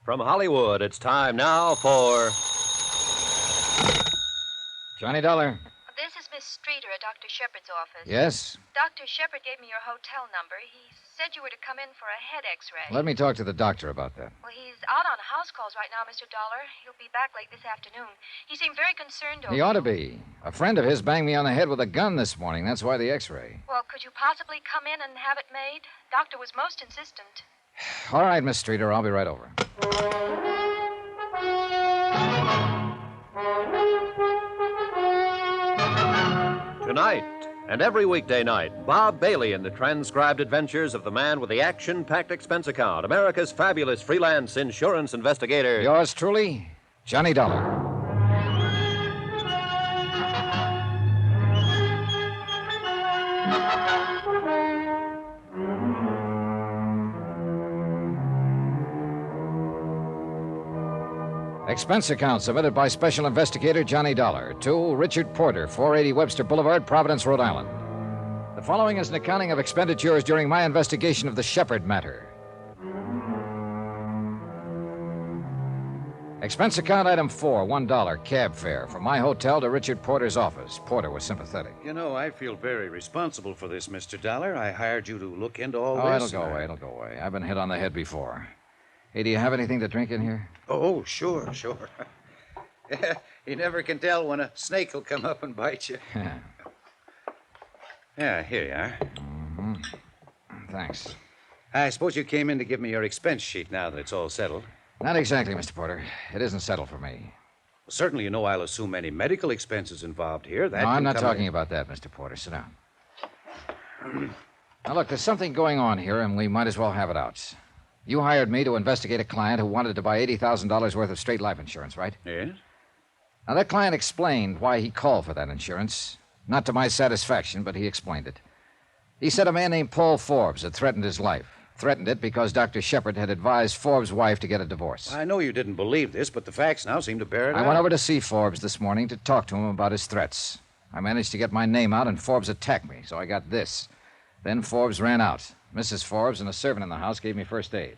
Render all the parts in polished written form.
From Hollywood, it's time now for... Johnny Dollar. This is Miss Streeter at Dr. Shepard's office. Yes? Dr. Shepard gave me your hotel number. He said you were to come in for a head x-ray. Let me talk to the doctor about that. Well, he's out on house calls right now, Mr. Dollar. He'll be back late this afternoon. He seemed very concerned over He ought to you. be. A friend of his banged me on the head with a gun this morning. That's why the x-ray. Well, could you possibly come in and have it made? Doctor was most insistent. All right, Miss Streeter. I'll be right over. Tonight, and every weekday night, Bob Bailey in the transcribed adventures of the man with the action-packed expense account, America's fabulous freelance insurance investigator. Yours truly, Johnny Dollar. Expense account submitted by Special Investigator Johnny Dollar to Richard Porter, 480 Webster Boulevard, Providence, Rhode Island. The following is an accounting of expenditures during my investigation of the Shepard matter. Expense account item 4, $1, cab fare from my hotel to Richard Porter's office. Porter was sympathetic. You know, I feel very responsible for this, Mr. Dollar. I hired you to look into all Oh, this. it'll go away. I've been hit on the head before. Hey, do you have anything to drink in here? Oh, sure. You never can tell when a snake will come up and bite you. Yeah, here you are. Mm-hmm. Thanks. I suppose you came in to give me your expense sheet now that it's all settled. Not exactly, Mr. Porter. It isn't settled for me. Well, certainly you know I'll assume any medical expenses involved here. No, I'm not talking about that, Mr. Porter. Sit down. Now, look, there's something going on here, and we might as well have it out. You hired me to investigate a client who wanted to buy $80,000 worth of straight life insurance, right? Yes? Now, that client explained why he called for that insurance. Not to my satisfaction, but he explained it. He said a man named Paul Forbes had threatened his life. Threatened it because Dr. Shepard had advised Forbes' wife to get a divorce. I know you didn't believe this, but the facts now seem to bear it out. I went over to see Forbes this morning to talk to him about his threats. I managed to get my name out, and Forbes attacked me, so I got this. Then Forbes ran out. Mrs. Forbes and a servant in the house gave me first aid.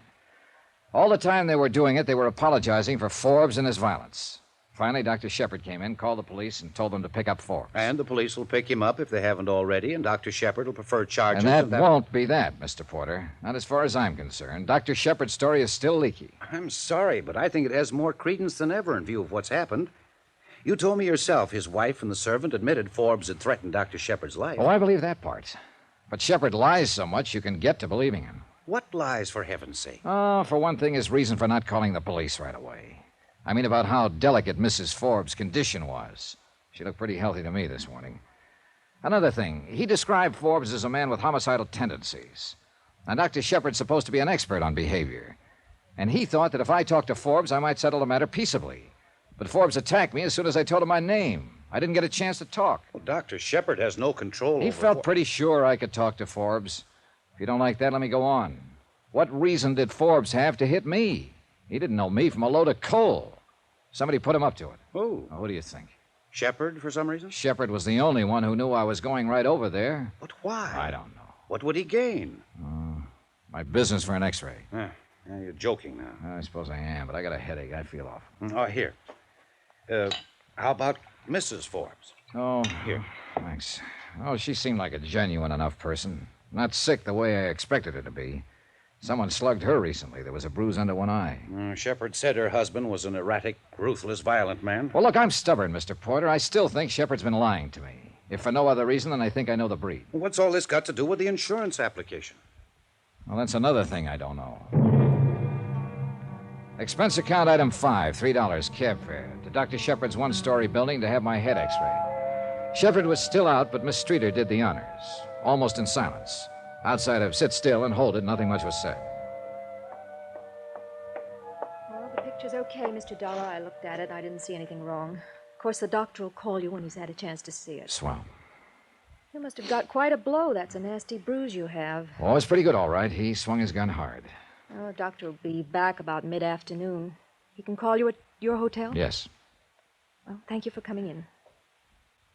All the time they were doing it, they were apologizing for Forbes and his violence. Finally, Dr. Shepard came in, called the police, and told them to pick up Forbes. And the police will pick him up if they haven't already, and Dr. Shepard will prefer charges. And that won't be that, Mr. Porter. Not as far as I'm concerned. Dr. Shepard's story is still leaky. I'm sorry, but I think it has more credence than ever in view of what's happened. You told me yourself his wife and the servant admitted Forbes had threatened Dr. Shepard's life. Oh, I believe that part. But Shepard lies so much you can get to believing him. What lies, for heaven's sake? Oh, for one thing, his reason for not calling the police right away. I mean about how delicate Mrs. Forbes' condition was. She looked pretty healthy to me this morning. Another thing, he described Forbes as a man with homicidal tendencies. Now, Dr. Shepard's supposed to be an expert on behavior. And he thought that if I talked to Forbes, I might settle the matter peaceably. But Forbes attacked me as soon as I told him my name. I didn't get a chance to talk. Well, Dr. Shepard has no control He over... felt pretty sure I could talk to Forbes. If you don't like that, let me go on. What reason did Forbes have to hit me? He didn't know me from a load of coal. Somebody put him up to it. Who? Now, what do you think? Shepard, for some reason? Shepard was the only one who knew I was going right over there. But why? I don't know. What would he gain? My business for an x-ray. Yeah, you're joking now. I suppose I am, but I got a headache. I feel off. Oh, here. How about Mrs. Forbes? Oh, Here. Thanks. Oh, she seemed like a genuine enough person. Not sick the way I expected her to be. Someone slugged her recently. There was a bruise under one eye. Shepard said her husband was an erratic, ruthless, violent man. Well, look, I'm stubborn, Mr. Porter. I still think Shepard's been lying to me. If for no other reason than I think I know the breed. What's all this got to do with the insurance application? Well, that's another thing I don't know. Expense account item 5, $3, cab fare, to Dr. Shepard's one-story building to have my head x-rayed. Shepard was still out, but Miss Streeter did the honors, almost in silence. Outside of sit still and hold it, nothing much was said. Well, the picture's okay, Mr. Dollar. I looked at it. I didn't see anything wrong. Of course, the doctor will call you when he's had a chance to see it. Swell. You must have got quite a blow. That's a nasty bruise you have. Oh, it's pretty good, all right. He swung his gun hard. Well, the doctor will be back about mid-afternoon. He can call you at your hotel? Yes. Well, thank you for coming in.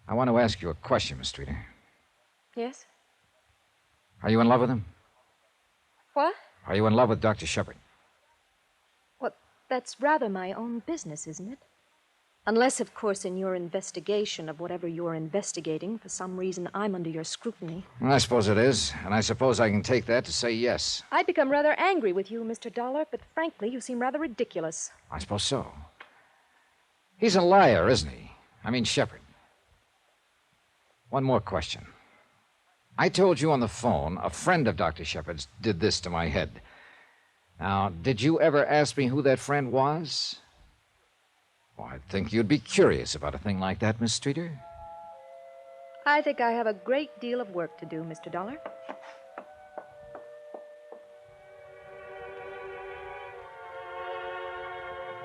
I want to ask you a question, Miss Streeter. Yes? Are you in love with him? What? Are you in love with Dr. Shepard? What? That's rather my own business, isn't it? Unless, of course, in your investigation of whatever you're investigating, for some reason I'm under your scrutiny. Well, I suppose it is, and I suppose I can take that to say yes. I'd become rather angry with you, Mr. Dollar, but frankly, you seem rather ridiculous. I suppose so. He's a liar, isn't he? I mean, Shepard. One more question. I told you on the phone a friend of Dr. Shepard's did this to my head. Now, did you ever ask me who that friend was? Well, I'd think you'd be curious about a thing like that, Miss Streeter. I think I have a great deal of work to do, Mr. Dollar.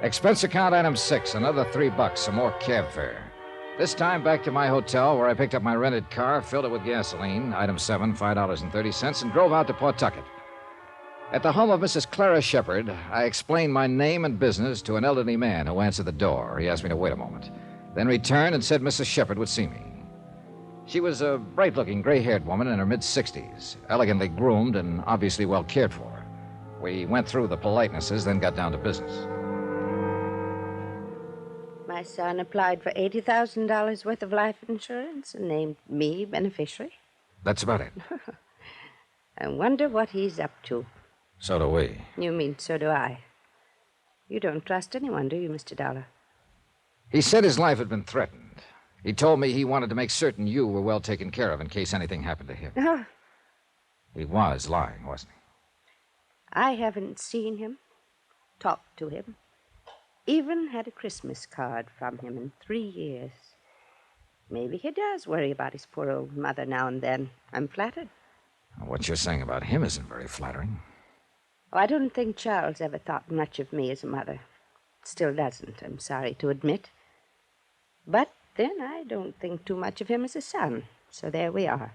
Expense account item 6, another $3, some more cab fare. This time back to my hotel where I picked up my rented car, filled it with gasoline, item 7, $5.30, and drove out to Pawtucket. At the home of Mrs. Clara Shepard, I explained my name and business to an elderly man who answered the door. He asked me to wait a moment, then returned and said Mrs. Shepard would see me. She was a bright-looking, gray-haired woman in her mid-60s, elegantly groomed and obviously well cared for. We went through the politenesses, then got down to business. My son applied for $80,000 worth of life insurance and named me beneficiary. That's about it. I wonder what he's up to. So do we. You mean so do I. You don't trust anyone, do you, Mr. Dollar? He said his life had been threatened. He told me he wanted to make certain you were well taken care of in case anything happened to him. He was lying, wasn't he? I haven't seen him, talked to him, even had a Christmas card from him in 3 years. Maybe he does worry about his poor old mother now and then. I'm flattered. What you're saying about him isn't very flattering. Oh, I don't think Charles ever thought much of me as a mother. Still doesn't, I'm sorry to admit. But then I don't think too much of him as a son. So there we are.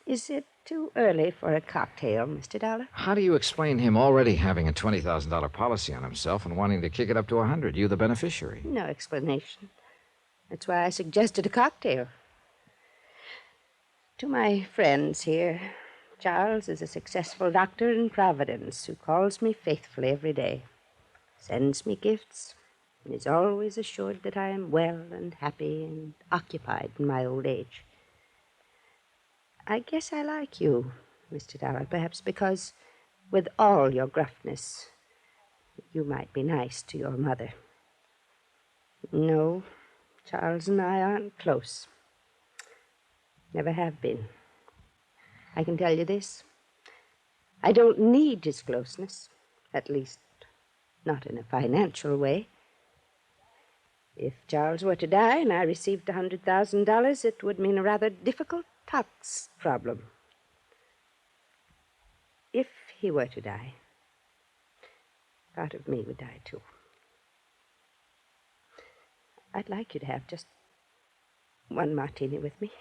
Is it too early for a cocktail, Mr. Dollar? How do you explain him already having a $20,000 policy on himself and wanting to kick it up to $100,000, you the beneficiary? No explanation. That's why I suggested a cocktail. To my friends here, Charles is a successful doctor in Providence who calls me faithfully every day, sends me gifts, and is always assured that I am well and happy and occupied in my old age. I guess I like you, Mr. Dollar, perhaps because, with all your gruffness, you might be nice to your mother. No, Charles and I aren't close. Never have been. I can tell you this. I don't need his closeness, at least not in a financial way. If Charles were to die and I received $100,000, it would mean a rather difficult tax problem. If he were to die, part of me would die too. I'd like you to have just one martini with me.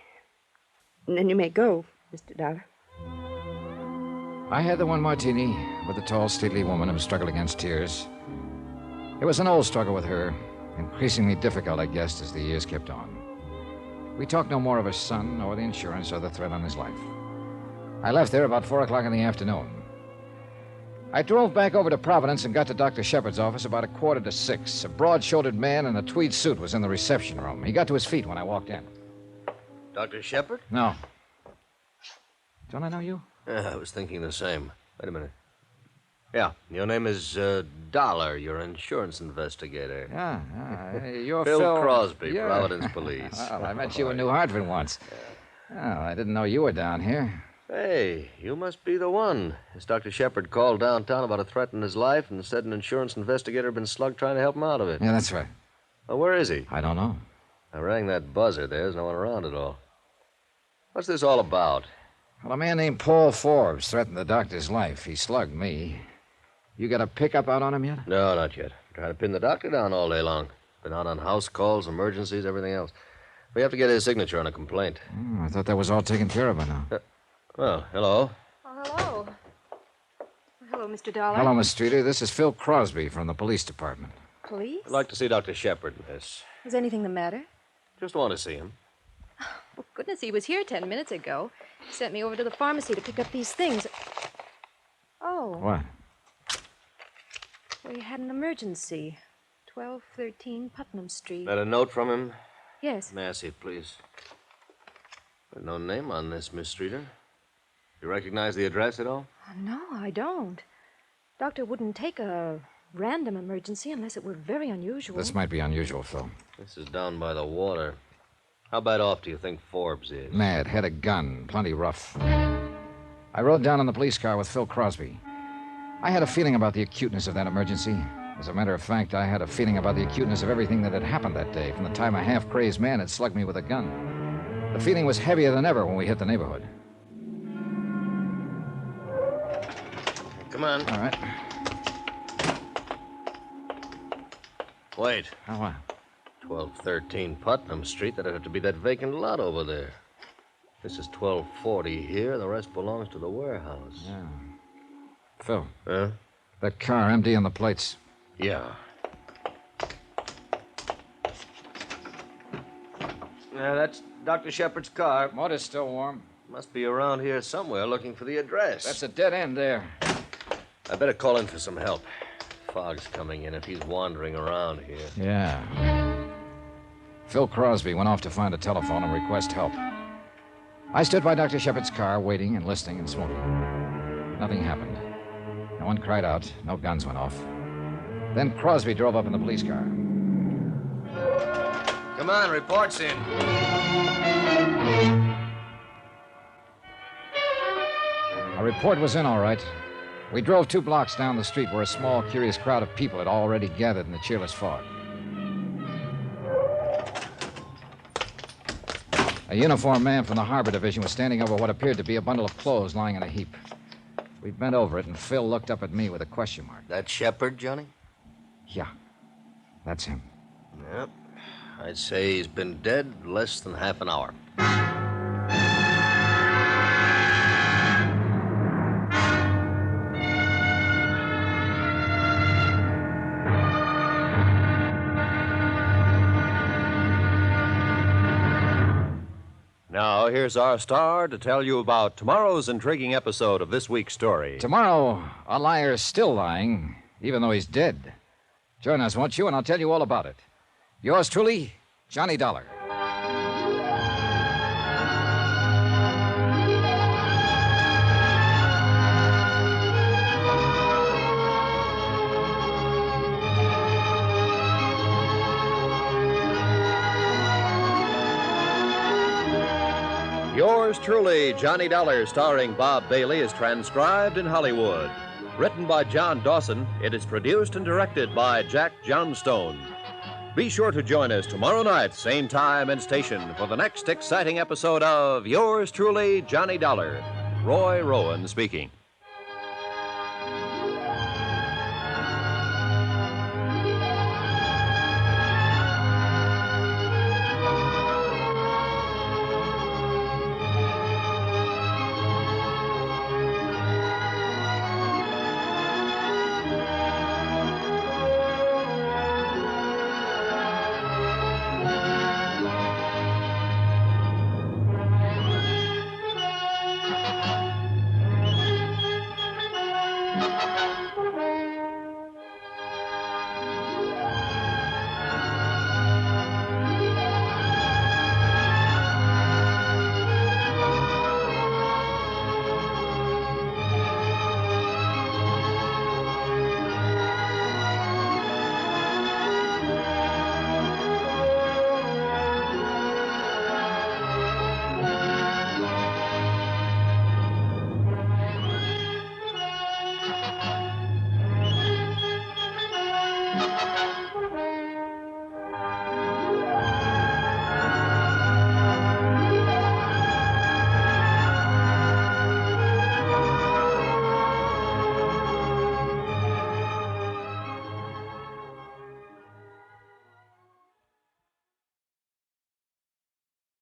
And then you may go, Mr. Dollar. I had the one martini with the tall, stately woman who struggled against tears. It was an old struggle with her, increasingly difficult, I guessed, as the years kept on. We talked no more of her son, or the insurance, or the threat on his life. I left there about 4 o'clock in the afternoon. I drove back over to Providence and got to Dr. Shepard's office about 5:45. A broad-shouldered man in a tweed suit was in the reception room. He got to his feet when I walked in. Dr. Shepard? No. Don't I know you? I was thinking the same. Wait a minute. Yeah, your name is Dollar. You're an insurance investigator. Yeah, you're Phil Crosby, yeah. Providence Police. Well, I met you in New Hartford once. Well, I didn't know you were down here. Hey, you must be the one. This Dr. Shepard called downtown about a threat in his life and said an insurance investigator had been slugged trying to help him out of it. Yeah, that's right. Well, where is he? I don't know. I rang that buzzer. There's no one around at all. What's this all about? Well, a man named Paul Forbes threatened the doctor's life. He slugged me. You got a pickup out on him yet? No, not yet. I'm trying to pin the doctor down all day long. Been out on house calls, emergencies, everything else. We have to get his signature on a complaint. I thought that was all taken care of by now. Well, hello. Oh, hello. Hello, Mr. Dollar. Hello, Miss Streeter. This is Phil Crosby from the police department. Police? I'd like to see Dr. Shepard, miss. Is anything the matter? Just want to see him. Oh, goodness, he was here 10 minutes ago. He sent me over to the pharmacy to pick up these things. Oh. What? So he had an emergency. 1213 Putnam Street. Got a note from him? Yes. May I see it, please? There's no name on this, Miss Streeter. You recognize the address at all? No, I don't. Doctor wouldn't take a random emergency unless it were very unusual. This might be unusual, Phil. This is down by the water. How bad off do you think Forbes is? Mad, had a gun, plenty rough. I rode down in the police car with Phil Crosby. I had a feeling about the acuteness of that emergency. As a matter of fact, I had a feeling about the acuteness of everything that had happened that day, from the time a half-crazed man had slugged me with a gun. The feeling was heavier than ever when we hit the neighborhood. Come on. All right. Wait. Oh, what? 1213 Putnam Street. That'd have to be that vacant lot over there. This is 1240 here. The rest belongs to the warehouse. Yeah. Phil. Huh? That car empty on the plates. Yeah. Yeah, that's Dr. Shepard's car. Motor's still warm. Must be around here somewhere looking for the address. That's a dead end there. I better call in for some help. Fog's coming in if he's wandering around here. Yeah. Phil Crosby went off to find a telephone and request help. I stood by Dr. Shepard's car, waiting and listening and smoking. Nothing happened. No one cried out. No guns went off. Then Crosby drove up in the police car. Come on, reports in. A report was in, all right. We drove 2 blocks down the street where a small, curious crowd of people had already gathered in the cheerless fog. A uniformed man from the Harbor Division was standing over what appeared to be a bundle of clothes lying in a heap. We bent over it, and Phil looked up at me with a question mark. That Shepard, Johnny? Yeah, that's him. Yep. I'd say he's been dead less than half an hour. Now, here's our star to tell you about tomorrow's intriguing episode of this week's story. Tomorrow, a liar's still lying, even though he's dead. Join us, won't you? And I'll tell you all about it. Yours truly, Johnny Dollar. Yours truly, Johnny Dollar, starring Bob Bailey, is transcribed in Hollywood. Written by John Dawson, it is produced and directed by Jack Johnstone. Be sure to join us tomorrow night, same time and station, for the next exciting episode of Yours truly, Johnny Dollar. Roy Rowan speaking.